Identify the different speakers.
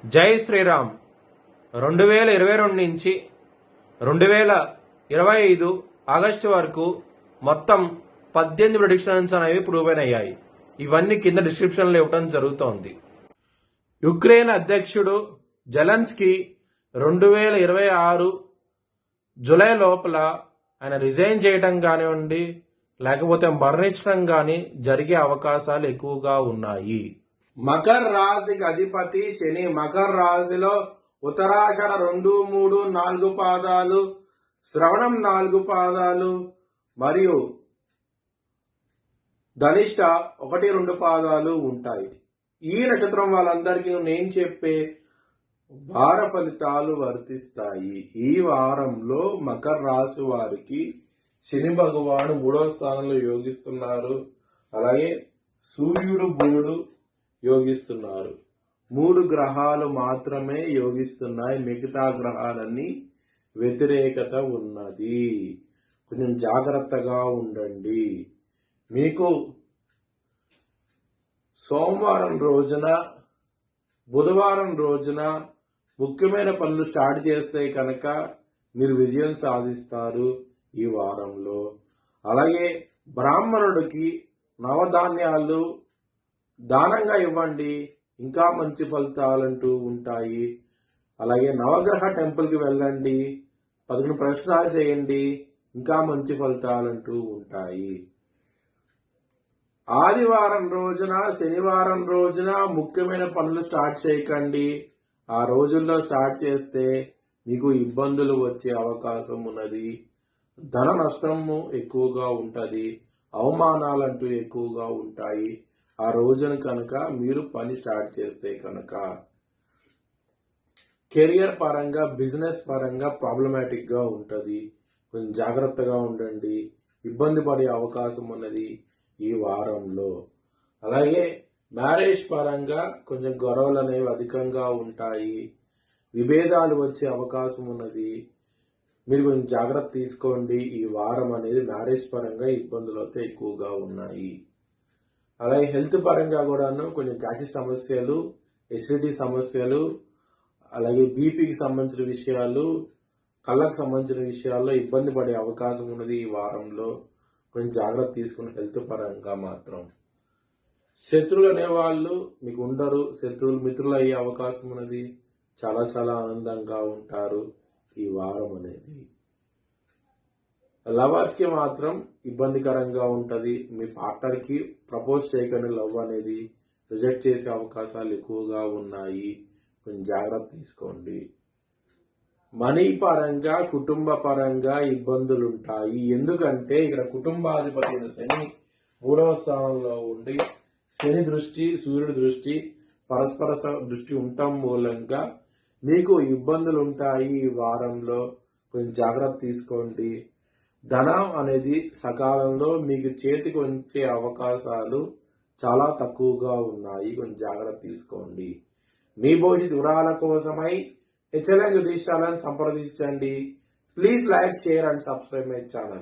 Speaker 1: జై శ్రీరామ్. 2022 నుంచి 2025 ఆగస్టు వరకు మొత్తం 18 ప్రిడిక్షన్స్ అనేవి ప్రూవ్ అయ్యాయి. ఇవన్నీ కింద డిస్క్రిప్షన్లో ఇవ్వడం జరుగుతోంది. యుక్రెయిన్ అధ్యక్షుడు జెలెన్స్కీ 2026 జూలై లోపల ఆయన రిజైన్ చేయడం కానివ్వండి, లేకపోతే మరణించడం కానీ జరిగే అవకాశాలు ఎక్కువగా ఉన్నాయి. మకర రాశికి అధిపతి శని. మకర రాశిలో ఉత్తరాషాఢ 2, 3, 4 పాదాలు, శ్రవణం 4 పాదాలు మరియు ధనిష్ట 1, 2 పాదాలు ఉంటాయి. ఈ నక్షత్రం వాళ్ళందరికీ నేను చెప్పే వార ఫలితాలు వర్తిస్తాయి. ఈ వారంలో మకర రాశి వారికి శని భగవాను 3వ స్థానంలో యోగిస్తున్నారు. అలాగే సూర్యుడు, బుధుడు యోగిస్తున్నారు. 3 గ్రహాలు మాత్రమే యోగిస్తున్నాయి. మిగతా గ్రహాలన్నీ వ్యతిరేకత ఉన్నది. కొంచెం జాగ్రత్తగా ఉండండి. మీకు సోమవారం రోజున, బుధవారం రోజున ముఖ్యమైన పనులు స్టార్ట్ చేస్తే కనుక మీరు విజయం సాధిస్తారు ఈ వారంలో. అలాగే బ్రాహ్మణుడికి నవధాన్యాలు దానంగా ఇవ్వండి, ఇంకా మంచి ఫలితాలంటూ ఉంటాయి. అలాగే నవగ్రహ టెంపుల్కి వెళ్ళండి, 11 ప్రదక్షిణాలు చేయండి, ఇంకా మంచి ఫలితాలంటూ ఉంటాయి. ఆదివారం రోజున, శనివారం రోజున ముఖ్యమైన పనులు స్టార్ట్ చేయకండి. ఆ రోజుల్లో స్టార్ట్ చేస్తే మీకు ఇబ్బందులు వచ్చే అవకాశం ఉన్నది. ధన నష్టము ఎక్కువగా ఉంటుంది, అవమానాలంటూ ఎక్కువగా ఉంటాయి. ఆ రోజున కనుక మీరు పని స్టార్ట్ చేస్తే కనుక కెరియర్ పరంగా, బిజినెస్ పరంగా ప్రాబ్లమాటిక్ గా ఉంటుంది. కొంచెం జాగ్రత్తగా ఉండండి. ఇబ్బంది పడే అవకాశం ఉన్నది ఈ వారంలో. అలాగే మ్యారేజ్ పరంగా కొంచెం గొడవలు అనేవి అధికంగా ఉంటాయి. విభేదాలు వచ్చే అవకాశం ఉన్నది. మీరు కొంచెం జాగ్రత్త తీసుకోండి. ఈ వారం అనేది మ్యారేజ్ పరంగా ఇబ్బందులు అయితే ఎక్కువగా ఉన్నాయి. అలాగే హెల్త్ పరంగా కూడాను కొంచెం గ్యాస్ సమస్యలు, ఎసిడిటీ సమస్యలు, అలాగే బీపీకి సంబంధించిన విషయాలు, కళ్ళకు సంబంధించిన విషయాల్లో ఇబ్బంది పడే అవకాశం ఉన్నది ఈ వారంలో. కొంచెం జాగ్రత్త తీసుకుని హెల్త్ పరంగా మాత్రం. శత్రువులు అనేవాళ్ళు మీకు ఉండరు. శత్రువులు మిత్రులు అయ్యే అవకాశం ఉన్నది. చాలా చాలా ఆనందంగా ఉంటారు ఈ వారం అనేది. లవర్స్కి మాత్రం ఇబ్బందికరంగా ఉంటుంది. మీ పార్ట్నర్కి ప్రపోజ్ చేయకుండా లవ్ అనేది రిజెక్ట్ చేసే అవకాశాలు ఎక్కువగా ఉన్నాయి. కొంచెం జాగ్రత్త తీసుకోండి. మనీ పరంగా, కుటుంబ పరంగా ఇబ్బందులు ఉంటాయి. ఎందుకంటే ఇక్కడ కుటుంబాధిపతి అయిన శని 3వ స్థానంలో ఉండి, శని దృష్టి, సూర్యుడి దృష్టి, పరస్పర దృష్టి ఉండటం మూలంగా మీకు ఇబ్బందులు ఉంటాయి ఈ వారంలో. కొంచెం జాగ్రత్త తీసుకోండి. ధనం అనేది సకాలంలో మీకు చేతికి వచ్చే అవకాశాలు చాలా తక్కువగా ఉన్నాయి. కొంచెం జాగ్రత్త తీసుకోండి. మీ భవిష్యత్ వివరాల కోసమై HLN జ్యోతిష్యాలను సంప్రదించండి. Please like, share and subscribe my channel.